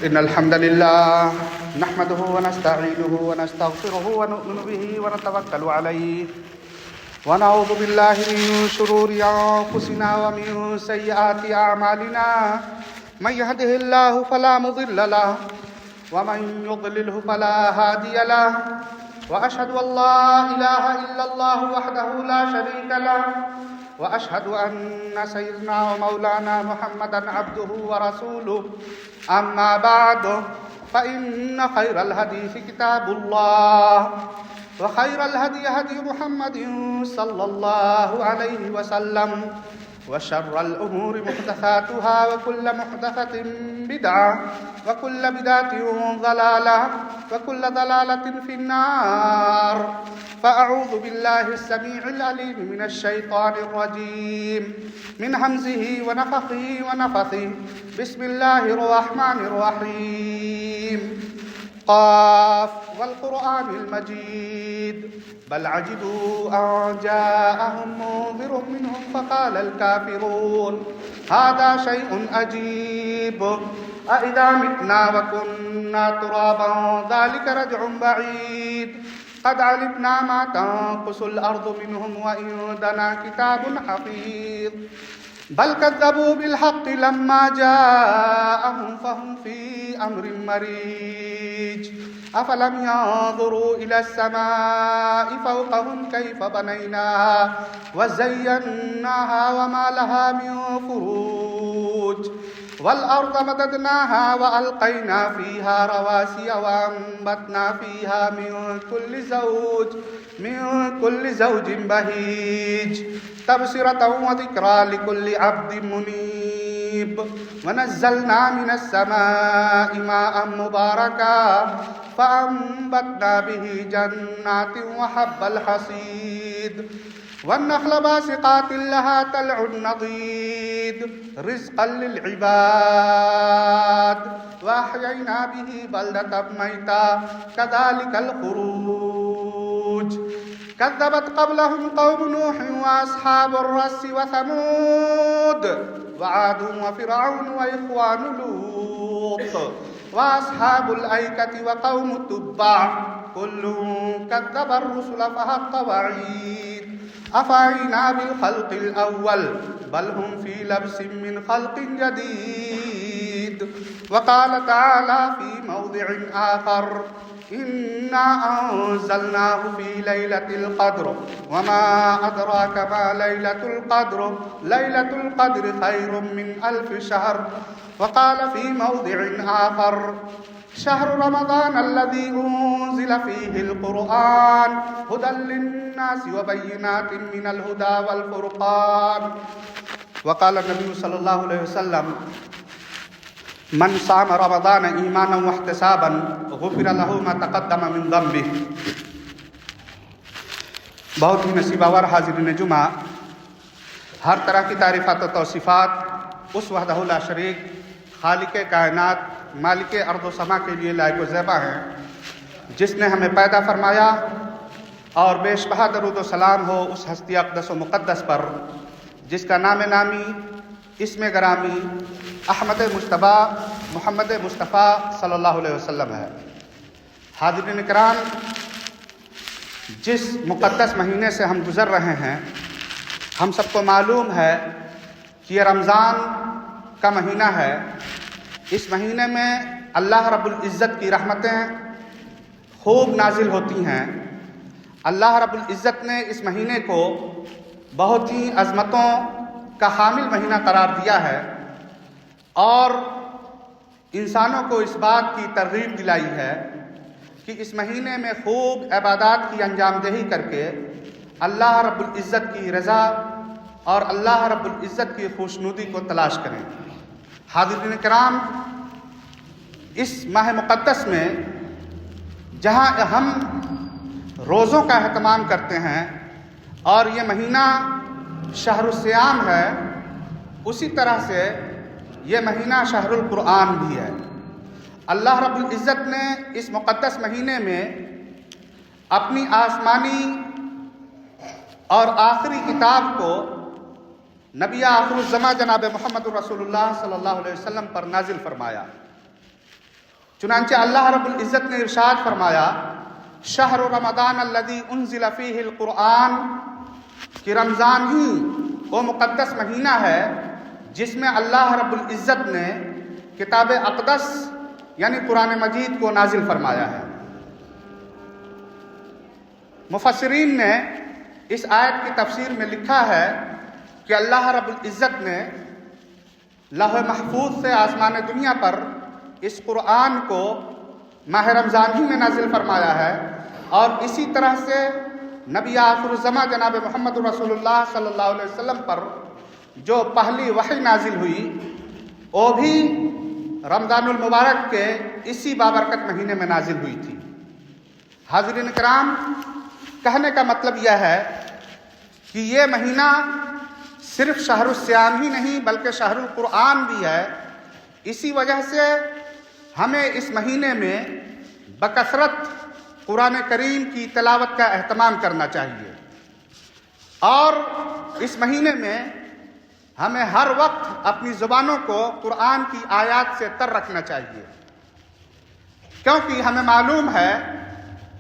إن الحمد لله نحمده ونستعينه ونستغفره ونؤمن به ونتوكل عليه ونعوذ بالله من شرور أنفسنا ومن سيئات أعمالنا من يهده الله فلا مضل له ومن يضلله فلا هادي له وأشهد أن لا إله إلا الله وحده لا شريك له وأشهد أن سيدنا ومولانا محمدا عبده ورسوله أما بعد فإن خير الحديث كتاب الله وخير الهدي هدي محمد صلى الله عليه وسلم وشر الأمور محدثاتها وكل محدثة بدعة وكل بدعة ضلالة وكل ضلالة في النار فأعوذ بالله السميع العليم من الشيطان الرجيم من همزه ونفخه ونفثه بسم الله الرحمن الرحيم قاف والقرآن المجيد بل عجبوا أن جاءهم منذر منهم فقال الكافرون هذا شيء عجيب أإذا متنا وكنا ترابا ذلك رجع بعيد قد علمنا ما تنقص الأرض منهم وعندنا كتاب حفيظ بل كذبوا بالحق لما جاءهم فهم في أمر مريج أفلم ينظروا إلى السماء فوقهم كيف بنيناها وزيناها وما لها من فروج والأرض مددناها وألقينا فيها رواسي وأنبتنا فيها من كل زوج بهيج تبصرة وذكرى لكل عبد منيب ونزلنا من السماء ماء مباركا فأنبتنا به جنات وحب الحصيد والنخل باسقات لها طلع نضيد رزقا للعباد وأحيينا به بلدة ميتا كذلك الخروج كذبت قبلهم قوم نوح وأصحاب الرس وثمود وعاد وفرعون وإخوان لوط وأصحاب الأيكة وقوم التبع كل كذب الرسل فحق وعيد أفعينا بالخلق الأول بل هم في لبس من خلق جديد وقال تعالى في موضع آخر إنا أنزلناه في ليلة القدر وما أدراك ما ليلة القدر ليلة القدر خير من 1000 شهر وقال في موضع آخر شهر رمضان الذي أنزل فيه القرآن هدى للناس وبينات من الهدى والفرقان وقال النبي صلى الله عليه وسلم من صام رمضان ایمانا واحتسابا غفر له ما تقدم من ذنبه. بہت ہی نصیباور حاضرین جمعہ، ہر طرح کی تعریفات و توصیفات اس وحدہ لا شریک خالق کائنات مالک ارض و سما کے لیے لائق و زیبا ہیں، جس نے ہمیں پیدا فرمایا، اور بے شبہ درود و سلام ہو اس ہستی اقدس و مقدس پر جس کا نام نامی اسم گرامی احمد مجتبیٰ محمد مصطفیٰ صلی اللہ علیہ وسلم ہے. حاضرین کرام، جس مقدس مہینے سے ہم گزر رہے ہیں، ہم سب کو معلوم ہے کہ یہ رمضان کا مہینہ ہے. اس مہینے میں اللہ رب العزت کی رحمتیں خوب نازل ہوتی ہیں. اللہ رب العزت نے اس مہینے کو بہت ہی عظمتوں کا حامل مہینہ قرار دیا ہے، اور انسانوں کو اس بات کی ترغیب دلائی ہے کہ اس مہینے میں خوب عبادات کی انجام دہی کر کے اللہ رب العزت کی رضا اور اللہ رب العزت کی خوشنودی کو تلاش کریں. حاضرین کرام، اس ماہ مقدس میں جہاں ہم روزوں کا اہتمام کرتے ہیں اور یہ مہینہ شہر الصیام ہے، اسی طرح سے یہ مہینہ شہر القرآن بھی ہے. اللہ رب العزت نے اس مقدس مہینے میں اپنی آسمانی اور آخری کتاب کو نبی آخر الزماں جناب محمد رسول اللہ صلی اللہ علیہ وسلم پر نازل فرمایا. چنانچہ اللہ رب العزت نے ارشاد فرمایا شہر رمضان الذی انزل فیہ القرآن، کہ رمضان ہی وہ مقدس مہینہ ہے جس میں اللہ رب العزت نے کتاب اقدس یعنی قرآن مجید کو نازل فرمایا ہے۔ مفسرین نے اس آیت کی تفسیر میں لکھا ہے کہ اللہ رب العزت نے لوح محفوظ سے آسمان دنیا پر اس قرآن کو ماہ رمضان ہی میں نازل فرمایا ہے، اور اسی طرح سے نبی آخر الزماں جناب محمد رسول اللہ صلی اللہ علیہ وسلم پر جو پہلی وحی نازل ہوئی وہ بھی رمضان المبارک کے اسی بابرکت مہینے میں نازل ہوئی تھی۔ حاضرین کرام، کہنے کا مطلب یہ ہے کہ یہ مہینہ صرف شہر الصیام ہی نہیں بلکہ شہر القرآن بھی ہے۔ اسی وجہ سے ہمیں اس مہینے میں بکثرت قرآن کریم کی تلاوت کا اہتمام کرنا چاہیے، اور اس مہینے میں ہمیں ہر وقت اپنی زبانوں کو قرآن کی آیات سے تر رکھنا چاہیے، کیونکہ ہمیں معلوم ہے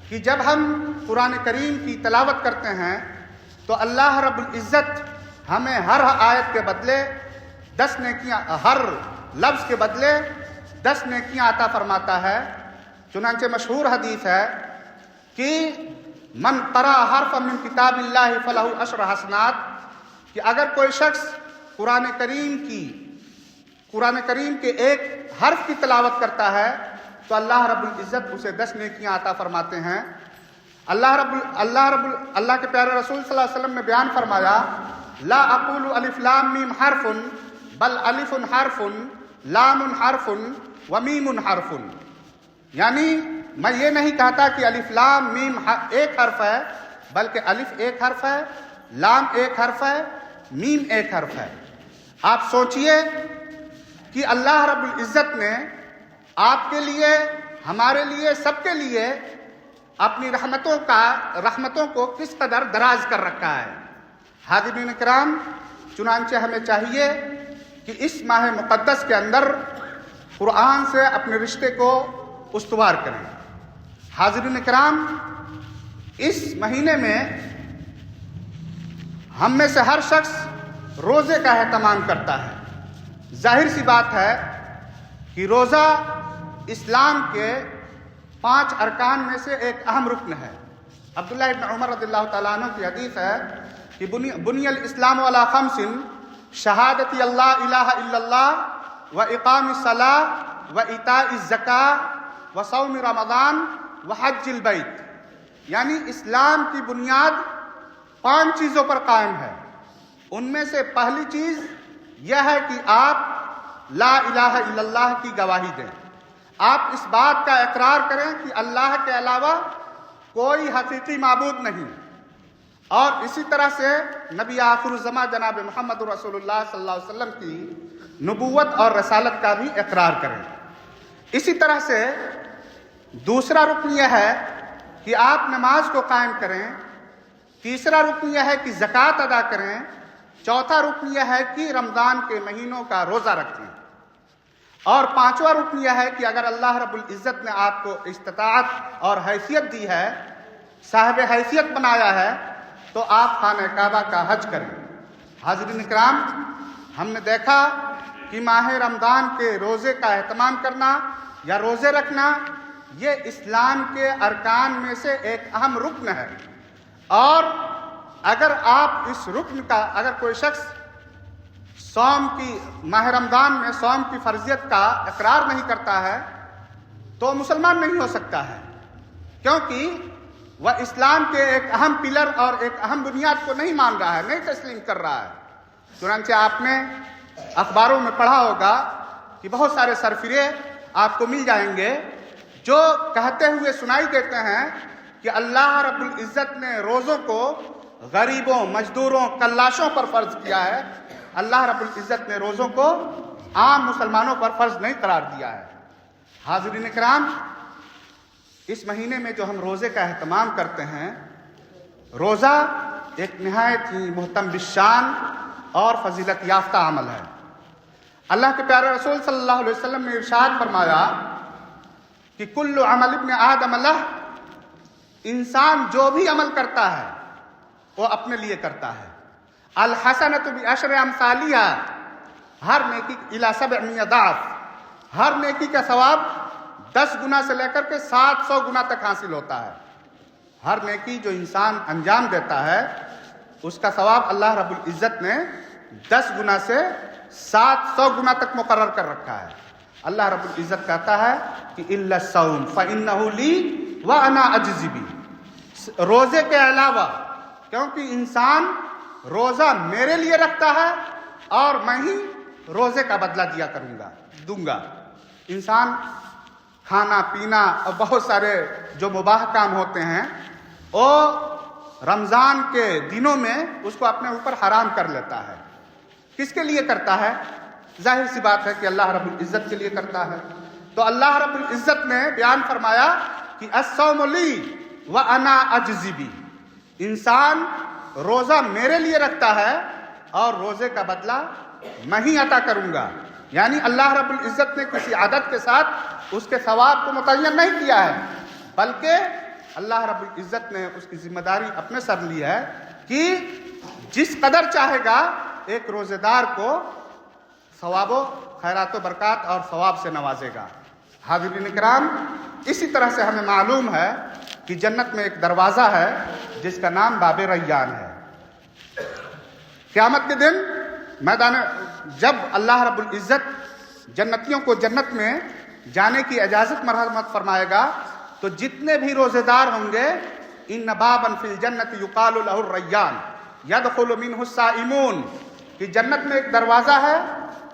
کہ جب ہم قرآن کریم کی تلاوت کرتے ہیں تو اللہ رب العزت ہمیں ہر آیت کے بدلے 10 نیکیاں، ہر لفظ کے بدلے 10 نیکیاں عطا فرماتا ہے۔ چنانچہ مشہور حدیث ہے کہ من قرأ حرفا من کتاب اللہ فلہ 10 حسنات، کہ اگر کوئی شخص قرآن کریم کے ایک حرف کی تلاوت کرتا ہے تو اللہ رب العزت اسے 10 نیکیاں عطا فرماتے ہیں۔ اللہ کے پیارے رسول صلی اللہ علیہ وسلم نے بیان فرمایا لا اقول الف لام میم حرف بل الف حرف لام حرف و میم حرف، یعنی میں یہ نہیں کہتا کہ الف لام میم ایک حرف ہے، بلکہ الف ایک حرف ہے، لام ایک حرف ہے، میم ایک حرف ہے۔ آپ سوچئے کہ اللہ رب العزت نے آپ کے لیے، ہمارے لیے، سب کے لیے اپنی رحمتوں کو کس قدر دراز کر رکھا ہے۔ حاضرین کرام، چنانچہ ہمیں چاہیے کہ اس ماہ مقدس کے اندر قرآن سے اپنے رشتے کو استوار کریں۔ حاضرین کرام، اس مہینے میں ہم میں سے ہر شخص روزے کا اہتمام کرتا ہے۔ ظاہر سی بات ہے کہ روزہ اسلام کے 5 ارکان میں سے ایک اہم رکن ہے۔ عبداللہ ابن عمر رضی اللہ تعالیٰ عنہ کی حدیث ہے کہ بنی الاسلام علی 5 شہادت اللہ الہ الا اللہ و اقام الصلاۃ و ایتاء الزکاۃ و صوم رمضان و حج البیت، یعنی اسلام کی بنیاد 5 چیزوں پر قائم ہے۔ ان میں سے پہلی چیز یہ ہے کہ آپ لا الہ الا اللہ کی گواہی دیں، آپ اس بات کا اقرار کریں کہ اللہ کے علاوہ کوئی حقیقی معبود نہیں، اور اسی طرح سے نبی آخر الزماں جناب محمد رسول اللہ صلی اللہ علیہ وسلم کی نبوت اور رسالت کا بھی اقرار کریں۔ اسی طرح سے دوسرا رکن یہ ہے کہ آپ نماز کو قائم کریں، تیسرا رکن یہ ہے کہ زکوٰۃ ادا کریں، چوتھا رکن یہ ہے کہ رمضان کے مہینوں کا روزہ رکھیں، اور 5واں رکن یہ ہے کہ اگر اللہ رب العزت نے آپ کو استطاعت اور حیثیت دی ہے، صاحب حیثیت بنایا ہے، تو آپ خانہ کعبہ کا حج کریں۔ حاضرین کرام، ہم نے دیکھا کہ ماہ رمضان کے روزے کا اہتمام کرنا یا روزے رکھنا یہ اسلام کے ارکان میں سے ایک اہم رکن ہے، اور اگر آپ اس رکن کا، اگر کوئی شخص ماہ رمضان میں صوم کی فرضیت کا اقرار نہیں کرتا ہے تو مسلمان نہیں ہو سکتا ہے، کیونکہ وہ اسلام کے ایک اہم پلر اور ایک اہم بنیاد کو نہیں مان رہا ہے، نہیں تسلیم کر رہا ہے۔ چنانچہ آپ نے اخباروں میں پڑھا ہوگا کہ بہت سارے سرفرے آپ کو مل جائیں گے جو کہتے ہوئے سنائی دیتے ہیں کہ اللہ رب العزت نے روزوں کو غریبوں، مزدوروں، کلاشوں پر فرض کیا ہے، اللہ رب العزت نے روزوں کو عام مسلمانوں پر فرض نہیں قرار دیا ہے۔ حاضرین کرام، اس مہینے میں جو ہم روزے کا اہتمام کرتے ہیں، روزہ ایک نہایت ہی محترم بالشان اور فضیلت یافتہ عمل ہے۔ اللہ کے پیارے رسول صلی اللہ علیہ وسلم نے ارشاد فرمایا کہ کل عمل ابن آدم لہ، انسان جو بھی عمل کرتا ہے وہ اپنے لیے کرتا ہے. الحسنۃ بعشر امثالھا، ہر نیکی الی 700 ضعف، ہر نیکی کا ثواب 10 گنا سے لے کر کے 700 گنا تک حاصل ہوتا ہے. ہر نیکی جو انسان انجام دیتا ہے اس کا ثواب اللہ رب العزت نے 10 گنا سے 700 گنا تک مقرر کر رکھا ہے. اللہ رب العزت کہتا ہے کہ الا الصوم فانه لی وانا اجزی بہ، روزے کے علاوہ، کیونکہ انسان روزہ میرے لیے رکھتا ہے اور میں ہی روزے کا بدلہ دوں گا. انسان کھانا پینا اور بہت سارے جو مباح کام ہوتے ہیں وہ رمضان کے دنوں میں اس کو اپنے اوپر حرام کر لیتا ہے. کس کے لیے کرتا ہے؟ ظاہر سی بات ہے کہ اللہ رب العزت کے لیے کرتا ہے. تو اللہ رب العزت نے بیان فرمایا کہ الصوم لی وانا اجزی بہ، انسان روزہ میرے لیے رکھتا ہے اور روزے کا بدلہ میں ہی عطا کروں گا. یعنی اللہ رب العزت نے کسی عادت کے ساتھ اس کے ثواب کو متعین نہیں کیا ہے، بلکہ اللہ رب العزت نے اس کی ذمہ داری اپنے سر لی ہے کہ جس قدر چاہے گا ایک روزے دار کو ثواب و خیرات و برکات اور ثواب سے نوازے گا. حاضرین کرام، اسی طرح سے ہمیں معلوم ہے کہ جنت میں ایک دروازہ ہے جس کا نام باب ریان ہے. قیامت کے دن میدان جب اللہ رب العزت جنتیوں کو جنت میں جانے کی اجازت مرحمت فرمائے گا تو جتنے بھی روزے دار ہوں گے، ان بابا فی الجنت یقال له الریان یدخل منہ الصائمون، کہ جنت میں ایک دروازہ ہے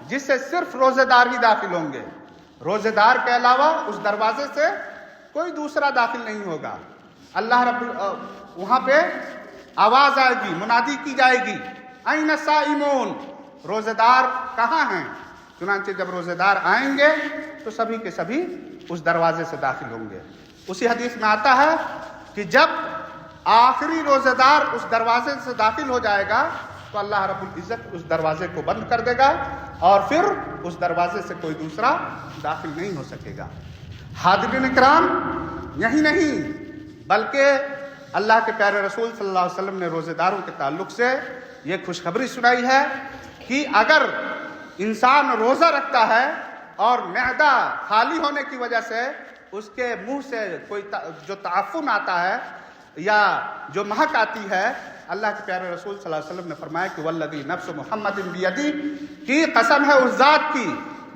جس سے صرف روزے دار ہی داخل ہوں گے. روزے دار کے علاوہ اس دروازے سے کوئی دوسرا داخل نہیں ہوگا. اللہ وہاں پہ آواز آئے گی، منادی کی جائے گی، این الصائمون، روزے دار کہاں ہیں؟ چنانچہ جب روزے دار آئیں گے تو سبھی کے سبھی اس دروازے سے داخل ہوں گے. اسی حدیث میں آتا ہے کہ جب آخری روزے دار اس دروازے سے داخل ہو جائے گا تو اللہ رب العزت اس دروازے کو بند کر دے گا اور پھر اس دروازے سے کوئی دوسرا داخل نہیں ہو سکے گا. حاضرین اکرام، یہی نہیں بلکہ اللہ کے پیارے رسول صلی اللہ علیہ وسلم نے روزے داروں کے تعلق سے یہ خوشخبری سنائی ہے کہ اگر انسان روزہ رکھتا ہے اور معدہ خالی ہونے کی وجہ سے اس کے منہ سے کوئی جو تعفن آتا ہے یا جو مہک آتی ہے، اللہ کے پیارے رسول صلی اللہ علیہ وسلم نے فرمایا کہ والذی نفس محمد بیدی، کی قسم ہے اس ذات کی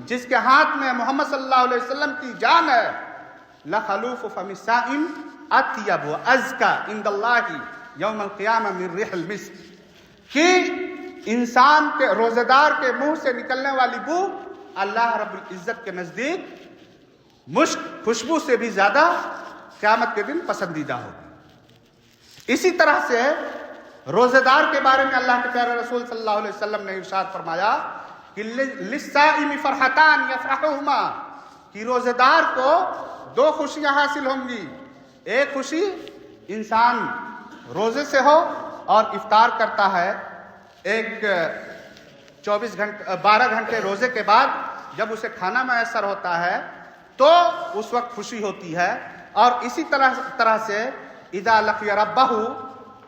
جس کے ہاتھ میں محمد صلی اللہ علیہ وسلم کی جان ہے، لخلوف فم الصائم اطیب وازکی عند اللہ یوم القیامہ من ریح المسک، کہ انسان کے روزے دار کے منہ سے نکلنے والی بو اللہ رب العزت کے نزدیک مشک خوشبو سے بھی زیادہ قیامت کے دن پسندیدہ ہوگی. اسی طرح سے روزے دار کے بارے میں اللہ کے پیارے رسول صلی اللہ علیہ وسلم نے ارشاد فرمایا کہ للصائم فرحتان یفرحهما، کہ روزے دار کو 2 خوشیاں حاصل ہوں گی. ایک خوشی انسان روزے سے ہو اور افطار کرتا ہے، ایک 12 گھنٹے روزے کے بعد جب اسے کھانا میسر ہوتا ہے تو اس وقت خوشی ہوتی ہے. اور اسی طرح سے اذا لقی ربہ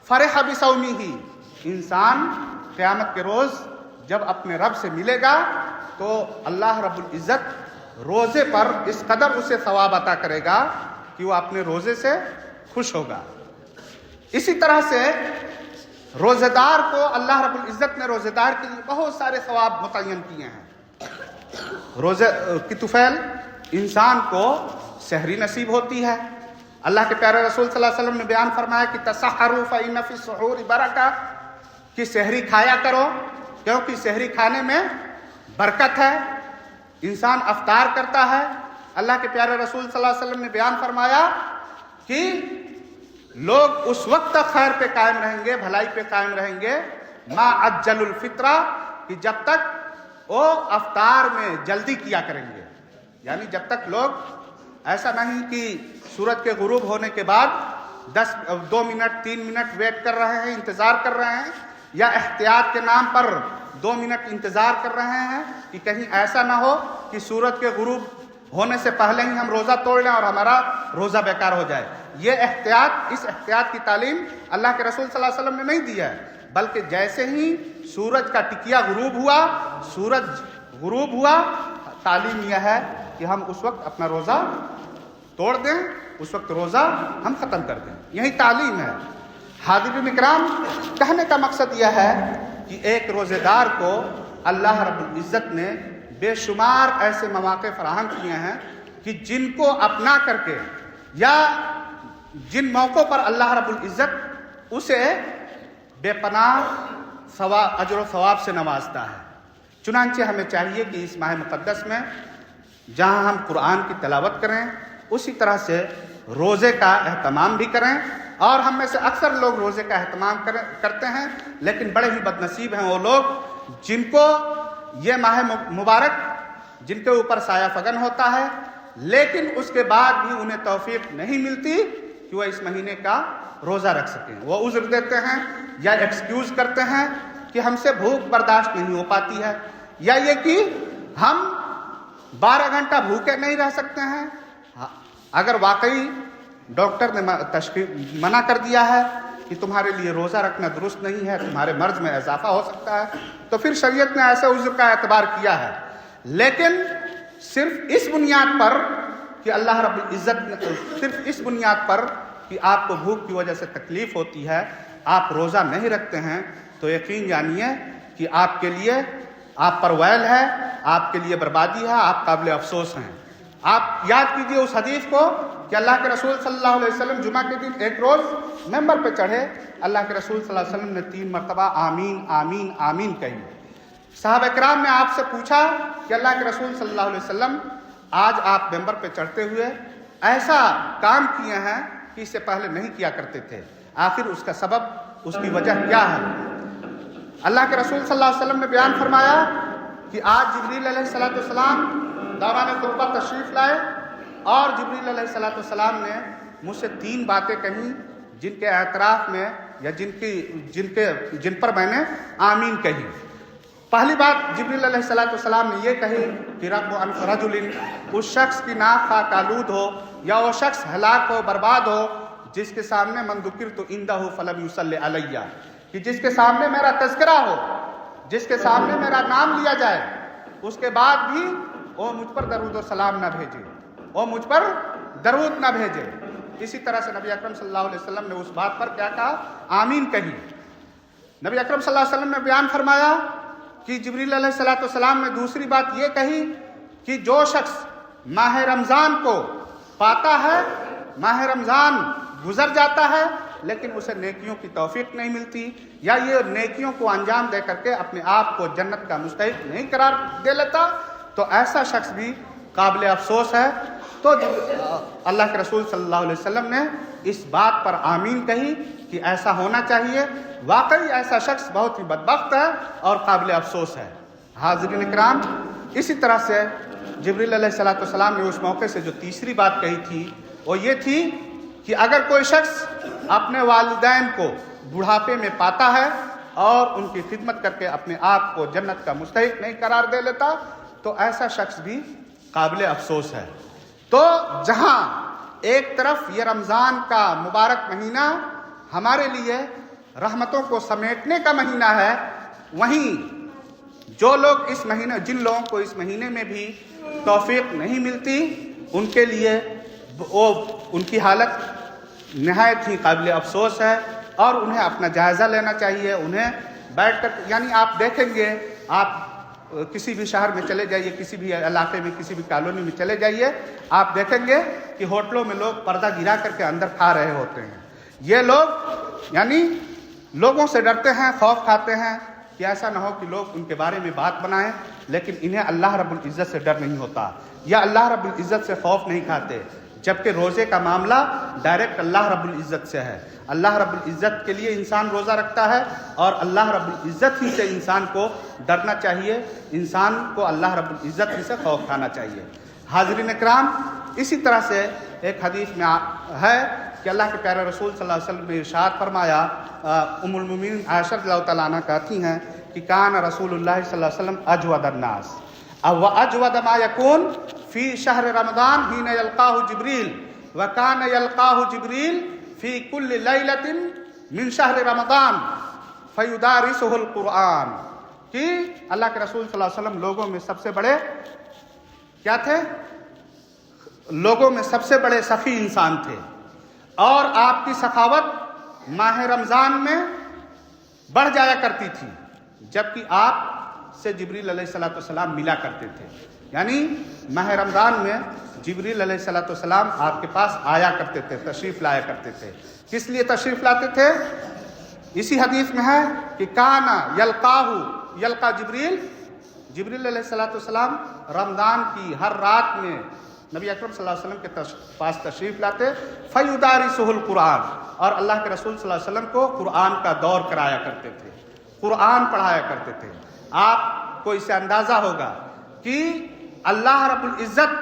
فرح بصومہ، انسان قیامت کے روز جب اپنے رب سے ملے گا تو اللہ رب العزت روزے پر اس قدر اسے ثواب عطا کرے گا کہ وہ اپنے روزے سے خوش ہوگا. اسی طرح سے روزے دار کو اللہ رب العزت نے روزے دار کے لیے بہت سارے ثواب متعین کیے ہیں. روزے کی طفیل انسان کو سحری نصیب ہوتی ہے. اللہ کے پیارے رسول صلی اللہ علیہ وسلم نے بیان فرمایا کہ تسحروا فإن فی السحور برکہ، کہ سحری کھایا کرو کیونکہ سحری کھانے میں برکت ہے. انسان افطار کرتا ہے. اللہ کے پیارے رسول صلی اللہ علیہ وسلم نے بیان فرمایا کہ لوگ اس وقت تک خیر پہ قائم رہیں گے، بھلائی پہ قائم رہیں گے، ما عجل الفطرہ، کہ جب تک وہ افطار میں جلدی کیا کریں گے. یعنی جب تک لوگ ایسا نہیں کہ سورج کے غروب ہونے کے بعد 2 منٹ 3 منٹ ویٹ کر رہے ہیں، انتظار کر رہے ہیں، یا احتیاط کے نام پر 2 منٹ انتظار کر رہے ہیں کہ کہیں ایسا نہ ہو کہ سورج کے غروب ہونے سے پہلے ہی ہم روزہ توڑ لیں اور ہمارا روزہ بیکار ہو جائے. یہ اس احتیاط کی تعلیم اللہ کے رسول صلی اللہ علیہ وسلم نے نہیں دی ہے، بلکہ جیسے ہی سورج کا ٹکیا غروب ہوا تعلیم یہ ہے کہ ہم اس وقت اپنا روزہ توڑ دیں، اس وقت روزہ ہم ختم کر دیں. یہی تعلیم ہے. حاضرین اکرام، کہنے کا مقصد یہ ہے کہ ایک روزے دار کو اللہ رب العزت نے بے شمار ایسے مواقع فراہم کیے ہیں کہ جن کو اپنا کر کے یا جن موقعوں پر اللہ رب العزت اسے بے پناہ اجر و ثواب سے نوازتا ہے. چنانچہ ہمیں چاہیے کہ اس ماہ مقدس میں جہاں ہم قرآن کی تلاوت کریں، اسی طرح سے روزے کا اہتمام بھی کریں. اور ہم میں سے اکثر لوگ روزے کا اہتمام کرتے ہیں، لیکن بڑے ہی بد نصیب ہیں وہ لوگ جن کو یہ ماہ مبارک جن کے اوپر سایہ فگن ہوتا ہے، لیکن اس کے بعد بھی انہیں توفیق نہیں ملتی کہ وہ اس مہینے کا روزہ رکھ سکیں. وہ عذر دیتے ہیں یا ایکسکیوز کرتے ہیں کہ ہم سے بھوک برداشت نہیں ہو پاتی ہے، یا یہ کہ ہم 12 گھنٹہ بھوکے نہیں رہ سکتے ہیں. اگر واقعی ڈاکٹر نے منع کر دیا ہے کہ تمہارے لیے روزہ رکھنا درست نہیں ہے، تمہارے مرض میں اضافہ ہو سکتا ہے، تو پھر شریعت نے ایسے عذر کا اعتبار کیا ہے. لیکن صرف اس بنیاد پر کہ اللہ رب العزت نے صرف اس بنیاد پر کہ آپ کو بھوک کی وجہ سے تکلیف ہوتی ہے آپ روزہ نہیں رکھتے ہیں، تو یقین جانیے کہ آپ پر ویل ہے، آپ کے لیے بربادی ہے، آپ قابل افسوس ہیں. آپ یاد کیجئے اس حدیث کو کہ اللہ کے رسول صلی اللہ علیہ وسلم جمعہ کے دن ایک روز ممبر پہ چڑھے. اللہ کے رسول صلی اللہ علیہ وسلم نے 3 مرتبہ آمین آمین آمین کہی. صحابہ کرام نے آپ سے پوچھا کہ اللہ کے رسول صلی اللہ علیہ وسلم آج آپ ممبر پہ چڑھتے ہوئے ایسا کام کیے ہیں کہ اس سے پہلے نہیں کیا کرتے تھے، آخر اس کا سبب، اس کی وجہ کیا ہے؟ اللہ کے رسول صلی اللہ علیہ وسلم نے بیان فرمایا کہ آج جبریل علیہ السلام دوران خطبہ تشریف لائے اور جبریل علیہ السلام نے مجھ سے 3 باتیں کہیں جن کے اعتراف میں یا جن پر میں نے آمین کہی. پہلی بات جبریل علیہ السلام نے یہ کہی کہ رب انف رجل، اس شخص کی ناک خاک آلود ہو یا وہ شخص ہلاک ہو، برباد ہو، جس کے سامنے من ذکرت عندہ فلم یصلی علیہ، کہ جس کے سامنے میرا تذکرہ ہو، جس کے سامنے میرا نام لیا جائے، اس کے بعد بھی وہ مجھ پر درود و سلام نہ بھیجے، وہ مجھ پر درود نہ بھیجے. اسی طرح سے نبی اکرم صلی اللہ علیہ وسلم نے اس بات پر کیا کہا؟ آمین کہی. نبی اکرم صلی اللہ علیہ وسلم نے بیان فرمایا کہ جبریل علیہ السلام نے دوسری بات یہ کہی کہ جو شخص ماہ رمضان کو پاتا ہے، ماہ رمضان گزر جاتا ہے لیکن اسے نیکیوں کی توفیق نہیں ملتی، یا یہ نیکیوں کو انجام دے کر کے اپنے آپ کو جنت کا مستحق نہیں قرار دے لیتا، تو ایسا شخص بھی قابل افسوس ہے. تو اللہ کے رسول صلی اللہ علیہ وسلم نے اس بات پر آمین کہی کہ ایسا ہونا چاہیے. واقعی ایسا شخص بہت ہی بدبخت ہے اور قابل افسوس ہے. حاضرین اکرام، اسی طرح سے جبریل علیہ السلام نے اس موقع سے جو تیسری بات کہی تھی وہ یہ تھی کہ اگر کوئی شخص اپنے والدین کو بڑھاپے میں پاتا ہے اور ان کی خدمت کر کے اپنے آپ کو جنت کا مستحق نہیں قرار دے لیتا، تو ایسا شخص بھی قابل افسوس ہے. تو جہاں ایک طرف یہ رمضان کا مبارک مہینہ ہمارے لیے رحمتوں کو سمیٹنے کا مہینہ ہے، وہیں جن لوگوں کو اس مہینے میں بھی توفیق نہیں ملتی، ان کے لیے ان کی حالت نہایت ہی قابل افسوس ہے اور انہیں اپنا جائزہ لینا چاہیے. انہیں بیٹھ کر، یعنی آپ دیکھیں گے، آپ کسی بھی شہر میں چلے جائیے، کسی بھی علاقے میں، کسی بھی کالونی میں چلے جائیے، آپ دیکھیں گے کہ ہوٹلوں میں لوگ پردہ گرا کر کے اندر کھا رہے ہوتے ہیں. یہ لوگ یعنی لوگوں سے ڈرتے ہیں، خوف کھاتے ہیں کہ ایسا نہ ہو کہ لوگ ان کے بارے میں بات بنائیں، لیکن انہیں اللہ رب العزت سے ڈر نہیں ہوتا یا اللہ رب العزت سے خوف نہیں کھاتے. جبکہ روزے کا معاملہ ڈائریکٹ اللہ رب العزت سے ہے. اللہ رب العزت کے لیے انسان روزہ رکھتا ہے اور اللہ رب العزت ہی سے انسان کو ڈرنا چاہیے، انسان کو اللہ رب العزت ہی سے خوف کھانا چاہیے. حاضرین اکرام، اسی طرح سے ایک حدیث میں ہے کہ اللہ کے پیارے رسول صلی اللہ علیہ وسلم نے ارشاد فرمایا، ام المؤمنین عائشہ رضی اللہ تعالیٰ عنہ کہتی ہیں کہ کان رسول اللہ صلی اللہ علیہ وسلم اجود الناس واجود ما یکون فی شہر رمضان حین یلقاہ جبریل وکان یلقاہ جبریل فی کل لیلۃ من شہر رمضان فیدارسہ القرآن، کہ اللہ کے رسول صلی اللہ علیہ وسلم لوگوں میں سب سے بڑے کیا تھے؟ لوگوں میں سب سے بڑے سخی انسان تھے، اور آپ کی سخاوت ماہ رمضان میں بڑھ جایا کرتی تھی، جبکہ آپ سے جبریل علیہ الصلوۃ والسلام ملا کرتے تھے۔ یعنی ماہ رمضان میں جبریل علیہ الصلوۃ والسلام آپ کے پاس آیا کرتے تھے، تشریف لایا کرتے تھے۔ کس لیے تشریف لاتے تھے؟ اسی حدیث میں ہے کہ کانا یلقا جبریل علیہ الصلوۃ والسلام رمضان کی ہر رات میں نبی اکرم صلی اللہ علیہ وسلم کے پاس تشریف لاتے، فیدارسہ القرآن، اور اللہ کے رسول صلی اللہ علیہ وسلم کو قرآن کا دور کرایا کرتے تھے، قرآن پڑھایا کرتے تھے۔ آپ کو اس سے اندازہ ہوگا کہ اللہ رب العزت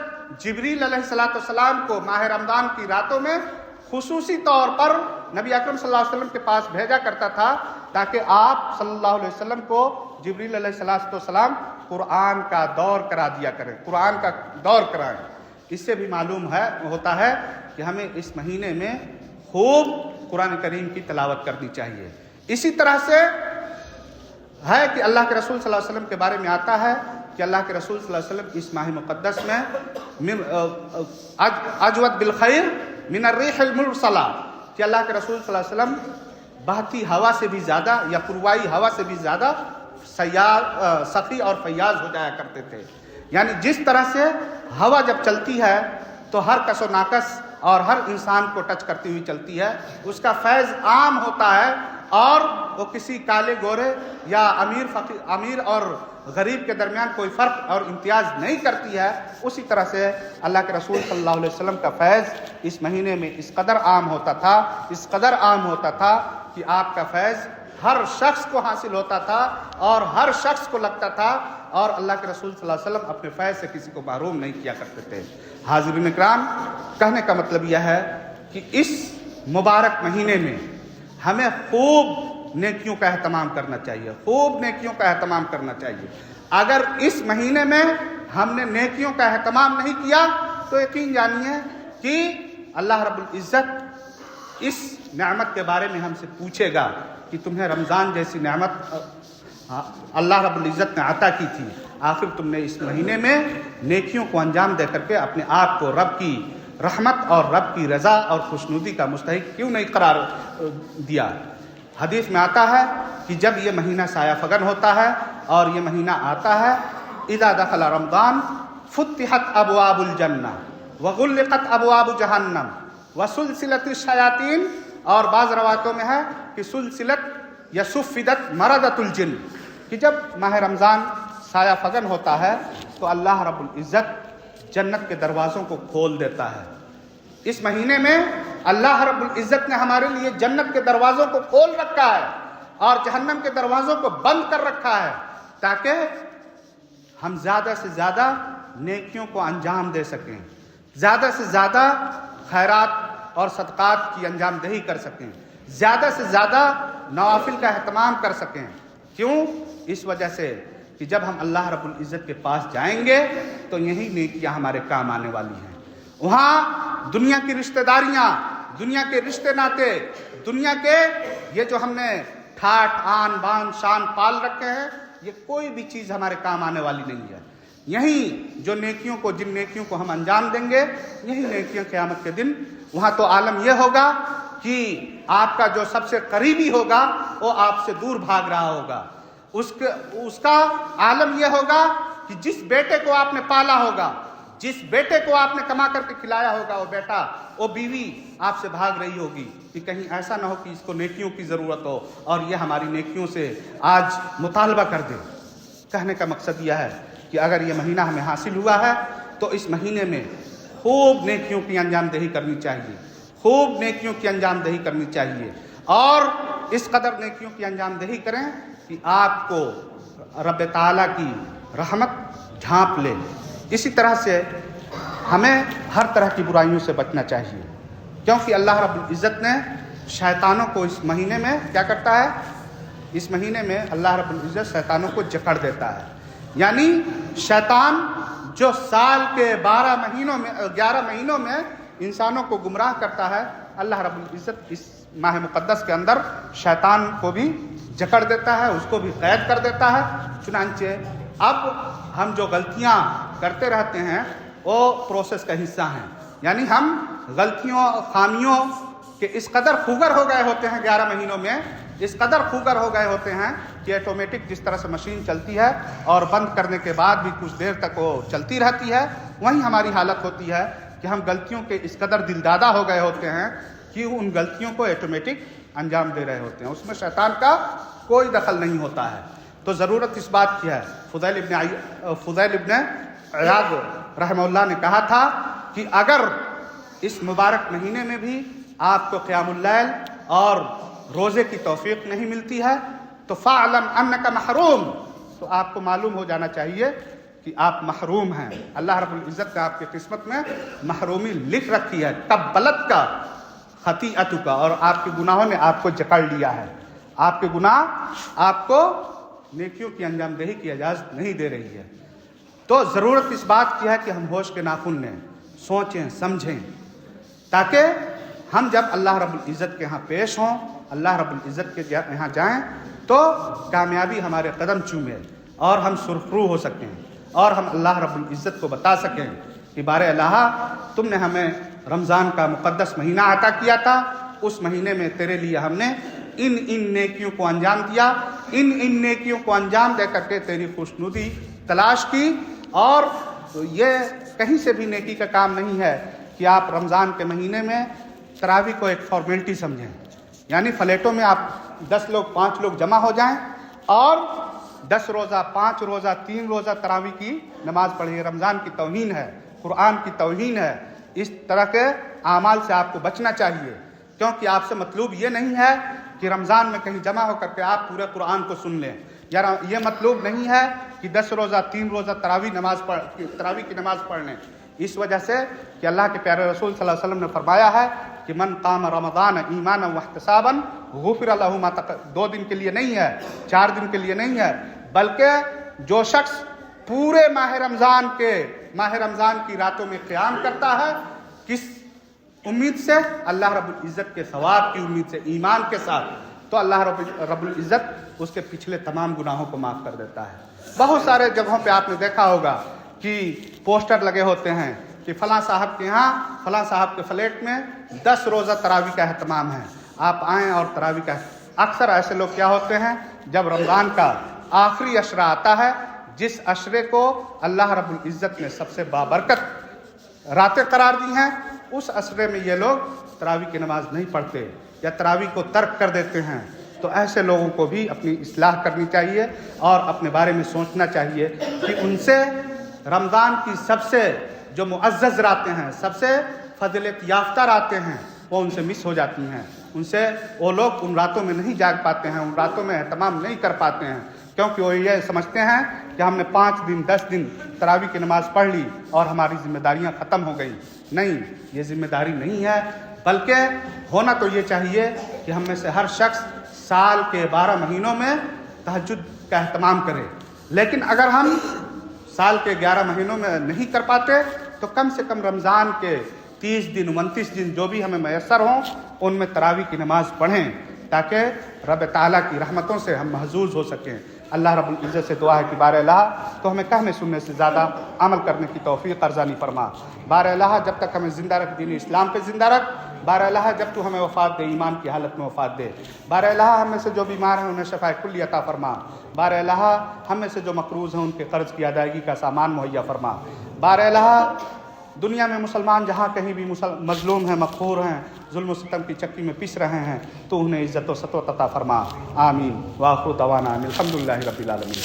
جبریل علیہ الصلوۃ والسلام کو ماہ رمضان کی راتوں میں خصوصی طور پر نبی اکرم صلی اللہ علیہ وسلم کے پاس بھیجا کرتا تھا، تاکہ آپ صلی اللہ علیہ وسلم کو جبریل علیہ الصلوۃ والسلام قرآن کا دور کرا دیا کریں، قرآن کا دور کرائیں۔ اس سے بھی معلوم ہوتا ہے کہ ہمیں اس مہینے میں خوب قرآن کریم کی تلاوت کرنی چاہیے۔ اسی طرح سے ہے کہ اللہ کے رسول صلی اللہ علیہ وسلم کے بارے میں آتا ہے کہ اللہ کے رسول صلی اللہ علیہ وسلم اس ماہ مقدس میں اجود بالخیر من الریح المرسلہ، کہ اللہ کے رسول صلی اللہ علیہ وسلم بہتی ہوا سے بھی زیادہ یا پروائی ہوا سے بھی زیادہ سخی اور فیاض ہو جایا کرتے تھے۔ یعنی جس طرح سے ہوا جب چلتی ہے تو ہر کس و ناکس اور ہر انسان کو ٹچ کرتی ہوئی چلتی ہے، اس کا فیض عام ہوتا ہے، اور وہ کسی کالے گورے یا امیر اور غریب کے درمیان کوئی فرق اور امتیاز نہیں کرتی ہے۔ اسی طرح سے اللہ کے رسول صلی اللہ علیہ وسلم کا فیض اس مہینے میں اس قدر عام ہوتا تھا کہ آپ کا فیض ہر شخص کو حاصل ہوتا تھا اور ہر شخص کو لگتا تھا، اور اللہ کے رسول صلی اللہ علیہ وسلم اپنے فیض سے کسی کو محروم نہیں کیا کرتے تھے۔ حاضرین کرام، کہنے کا مطلب یہ ہے کہ اس مبارک مہینے میں ہمیں خوب نیکیوں کا اہتمام کرنا چاہیے، اگر اس مہینے میں ہم نے نیکیوں کا اہتمام نہیں کیا تو یقین جانیے کہ اللہ رب العزت اس نعمت کے بارے میں ہم سے پوچھے گا کہ تمہیں رمضان جیسی نعمت اللہ رب العزت نے عطا کی تھی، آخر تم نے اس مہینے میں نیکیوں کو انجام دے کر کے اپنے آپ کو رب کی رحمت اور رب کی رضا اور خوشنودی کا مستحق کیوں نہیں قرار دیا؟ حدیث میں آتا ہے کہ جب یہ مہینہ سایہ فگن ہوتا ہے اور یہ مہینہ آتا ہے، اذا دخل رمضان فتحت ابواب الجنہ وغلقت ابواب جہنم وسلسلت الشیاطین، اور بعض روایتوں میں ہے کہ سلسلت یا سفدت مردت الجن، کہ جب ماہ رمضان سایہ فگن ہوتا ہے تو اللہ رب العزت جنت کے دروازوں کو کھول دیتا ہے۔ اس مہینے میں اللہ رب العزت نے ہمارے لیے جنت کے دروازوں کو کھول رکھا ہے اور جہنم کے دروازوں کو بند کر رکھا ہے، تاکہ ہم زیادہ سے زیادہ نیکیوں کو انجام دے سکیں، زیادہ سے زیادہ خیرات اور صدقات کی انجام دہی کر سکیں، زیادہ سے زیادہ نوافل کا اہتمام کر سکیں۔ کیوں؟ اس وجہ سے کہ جب ہم اللہ رب العزت کے پاس جائیں گے تو یہی نیکیاں ہمارے کام آنے والی ہیں۔ وہاں دنیا کی رشتہ داریاں، دنیا کے رشتے ناتے، دنیا کے یہ جو ہم نے ٹھاٹ آن بان شان پال رکھے ہیں، یہ کوئی بھی چیز ہمارے کام آنے والی نہیں ہے۔ یہی جو نیکیوں کو، جن نیکیوں کو ہم انجام دیں گے، یہی نیکیاں قیامت کے دن وہاں تو عالم یہ ہوگا کہ آپ کا جو سب سے قریبی ہوگا وہ آپ سے دور بھاگ رہا ہوگا، اس کا عالم یہ ہوگا کہ جس بیٹے کو آپ نے پالا ہوگا، جس بیٹے کو آپ نے کما کر کے کھلایا ہوگا، وہ بیٹا، وہ بیوی آپ سے بھاگ رہی ہوگی کہ کہیں ایسا نہ ہو کہ اس کو نیکیوں کی ضرورت ہو اور یہ ہماری نیکیوں سے آج مطالبہ کر دے۔ کہنے کا مقصد یہ ہے کہ اگر یہ مہینہ ہمیں حاصل ہوا ہے تو اس مہینے میں خوب نیکیوں کی انجام دہی کرنی چاہیے، خوب نیکیوں کی انجام دہی کرنی چاہیے، اور اس قدر نیکیوں کی انجام دہی کریں کہ آپ کو رب تعالیٰ کی رحمت ڈھانپ لے۔ اسی طرح سے ہمیں ہر طرح کی برائیوں سے بچنا چاہیے، کیونکہ اللہ رب العزت نے شیطانوں کو اس مہینے میں کیا کرتا ہے؟ اس مہینے میں اللہ رب العزت شیطانوں کو جکڑ دیتا ہے۔ یعنی شیطان جو سال کے 11 مہینوں میں انسانوں کو گمراہ کرتا ہے، اللہ رب العزت اس ماہ مقدس کے اندر شیطان کو بھی جکڑ دیتا ہے، اس کو بھی قید کر دیتا ہے۔ چنانچہ اب ہم جو غلطیاں کرتے رہتے ہیں وہ پروسیس کا حصہ ہیں، یعنی ہم غلطیوں خامیوں کے اس قدر خوگر ہو گئے ہوتے ہیں 11 مہینوں میں، اس قدر خوگر ہو گئے ہوتے ہیں کہ آٹومیٹک جس طرح سے مشین چلتی ہے اور بند کرنے کے بعد بھی کچھ دیر تک وہ چلتی رہتی ہے، وہیں ہماری حالت ہوتی ہے کہ ہم غلطیوں کے اس قدر دلدادہ ہو گئے ہوتے ہیں کہ ان غلطیوں کو آٹومیٹک انجام دے رہے ہوتے ہیں، اس میں شیطان کا کوئی دخل نہیں ہوتا ہے۔ تو ضرورت اس بات کی ہے۔ فضیل ابن عیاض رحمہ اللہ نے کہا تھا کہ اگر اس مبارک مہینے میں بھی آپ کو قیام اللیل اور روزے کی توفیق نہیں ملتی ہے تو فاعلم انک محروم، تو آپ کو معلوم ہو جانا چاہیے کہ آپ محروم ہیں۔ اللہ رب العزت نے آپ کی قسمت میں محرومی لکھ رکھی ہے، تبلت کا خطیئت کا، اور آپ کے گناہوں نے آپ کو جکڑ لیا ہے۔ آپ کے گناہ آپ کو نیکیوں کی انجام دہی کی اجازت نہیں دے رہی ہے۔ تو ضرورت اس بات کی ہے کہ ہم ہوش کے ناخن لیں، سوچیں سمجھیں، تاکہ ہم جب اللہ رب العزت کے ہاں پیش ہوں، اللہ رب العزت کے یہاں جائیں تو کامیابی ہمارے قدم چومے اور ہم سرخرو ہو سکیں، اور ہم اللہ رب العزت کو بتا سکیں کہ بار الہ تم نے ہمیں رمضان کا مقدس مہینہ عطا کیا تھا، اس مہینے میں تیرے لیے ہم نے ان نیکیوں کو انجام دیا، ان نیکیوں کو انجام دے کر کے تیری خوشنودی تلاش کی۔ اور یہ کہیں سے بھی نیکی کا کام نہیں ہے کہ آپ رمضان کے مہینے میں تراویح کو ایک فارمیلٹی سمجھیں، یعنی فلیٹوں میں آپ 10 لوگ 5 لوگ جمع ہو جائیں اور 10 روزہ 5 روزہ 3 روزہ تراویح کی نماز پڑھیں۔ رمضان کی توہین ہے، قرآن کی توہین ہے۔ اس طرح کے اعمال سے آپ کو بچنا چاہیے، کیونکہ آپ سے مطلوب یہ نہیں ہے کہ رمضان میں کہیں جمع ہو کر کے آپ پورے قرآن کو سن لیں، یا یہ مطلوب نہیں ہے کہ 10 روزہ 3 روزہ تراویح کی نماز پڑھ لیں، اس وجہ سے کہ اللہ کے پیارے رسول صلی اللہ علیہ وسلم نے فرمایا ہے کہ من قام رمضان ایمانا واحتسابا غفر له ما تقدم، 2 دن کے لیے نہیں ہے، 4 دن کے لیے نہیں ہے، بلکہ جو شخص پورے ماہ رمضان کی راتوں میں قیام کرتا ہے، کس امید سے؟ اللہ رب العزت کے ثواب کی امید سے، ایمان کے ساتھ، تو اللہ رب العزت اس کے پچھلے تمام گناہوں کو معاف کر دیتا ہے۔ بہت سارے جگہوں پہ آپ نے دیکھا ہوگا کہ پوسٹر لگے ہوتے ہیں کہ فلاں صاحب کے یہاں فلاں صاحب کے فلیٹ میں 10 روزہ تراویح کا اہتمام ہے، آپ آئیں اور تراویح کا۔ اکثر ایسے لوگ کیا ہوتے ہیں، جب رمضان کا آخری عشرہ آتا ہے، جس عشرے کو اللہ رب العزت نے سب سے بابرکت راتیں قرار دی ہیں، اس عشرے میں یہ لوگ تراویح کی نماز نہیں پڑھتے یا تراویح کو ترک کر دیتے ہیں۔ تو ایسے لوگوں کو بھی اپنی اصلاح کرنی چاہیے اور اپنے بارے میں سوچنا چاہیے کہ ان سے رمضان کی سب سے جو معزز راتیں ہیں، سب سے فضیلت یافتہ راتیں ہیں، وہ ان سے مس ہو جاتی ہیں، ان سے وہ لوگ ان راتوں میں نہیں جاگ پاتے ہیں، ان راتوں میں اہتمام نہیں کر پاتے ہیں، کیونکہ وہ یہ سمجھتے ہیں کہ ہم نے 5 دن 10 دن تراویح کی نماز پڑھ لی اور ہماری ذمہ داریاں ختم ہو گئیں۔ نہیں، یہ ذمہ داری نہیں ہے، بلکہ ہونا تو یہ چاہیے کہ ہم میں سے ہر شخص سال کے 12 مہینوں میں تہجد کا اہتمام کرے، لیکن اگر ہم سال کے 11 مہینوں میں نہیں کر پاتے تو کم سے کم رمضان کے 30 دن 29 دن جو بھی ہمیں میسر ہوں ان میں تراویح کی نماز پڑھیں، تاکہ رب تعالیٰ کی رحمتوں سے ہم محظوظ ہو سکیں۔ اللہ رب العزت سے دعا ہے کہ بار الہ تو ہمیں کہنے سننے سے زیادہ عمل کرنے کی توفیق ارزانی فرما۔ بار الہ جب تک ہمیں زندہ رکھ، دین اسلام پہ زندہ رکھ۔ بار الہ جب تو ہمیں وفات دے، ایمان کی حالت میں وفات دے۔ بار الہ ہم میں سے جو بیمار ہیں انہیں شفاء کلی عطا فرما۔ بار الہ ہم میں سے جو مقروض ہیں ان کے قرض کی ادائیگی کا سامان مہیا فرما۔ بار الہ دنیا میں مسلمان جہاں کہیں بھی مظلوم ہیں، مقہور ہیں، ظلم و ستم کی چکی میں پس رہے ہیں، تو انہیں عزت و سطوت عطا فرما۔ آمین۔ وآخر دعوانا ان الحمدللہ رب العالمین۔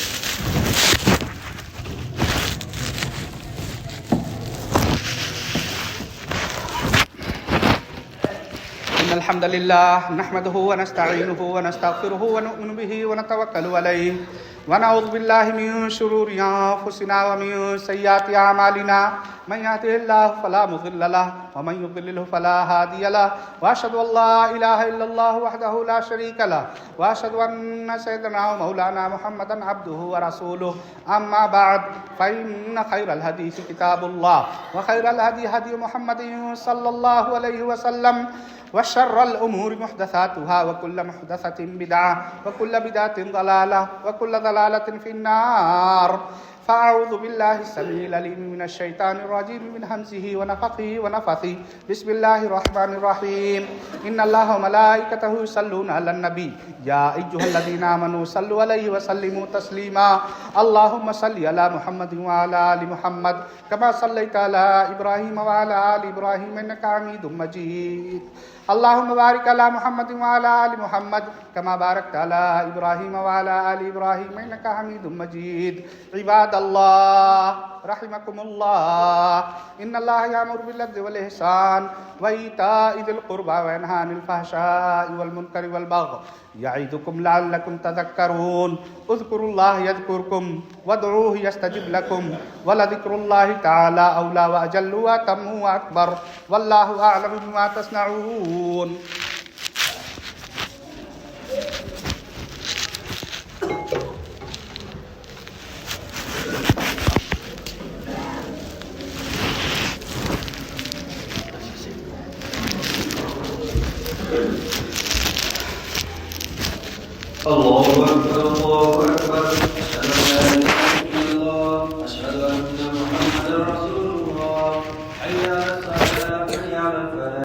ان الحمد لله نحمده ونستعينه ونستغفره ونؤمن به ونتوكل عليه ونعوذ بالله من شرور انفسنا ومن سيئات اعمالنا من يهده الله فلا مضل له ومن يضلله فلا هادي له وأشهد أن لا إله إلا الله وحده لا شريك له وأشهد أن سيدنا ومولانا محمدا عبده ورسوله أما بعد فإن خير الحديث كتاب الله وخير الهدي هدي محمد صلى الله عليه وسلم وشر الأمور محدثاتها وكل محدثة بدعة وكل بدعة ضلالة وكل ضلالة في النار فأعوذ بالله السميع العليم من الشيطان الرجيم من همزه ونفخه ونفثه بسم الله الرحمن الرحيم إن الله وملائكته يصلون على النبي يا أيها الذين آمنوا صلوا عليه وسلموا تسليما اللهم صل على محمد وعلى آل محمد كما صليت على إبراهيم وعلى آل إبراهيم إنك حميد مجيد اللهم بارك على محمد وعلى آل محمد كما باركت على إبراهيم وعلى آل إبراهيم إنك حميد مجيد عباد الله رحمكم الله إن الله يأمر بالعدل والإحسان وإيتاء ذي القربى وينهى عن الفحشاء والمنكر والبغي يعظكم لعلكم تذكرون اذكروا الله يذكركم وادعوه يستجب لكم ولذكر الله تعالى أولى وأجل وأتم وأكبر والله أعلم بما تصنعون. الله أكبر الله أكبر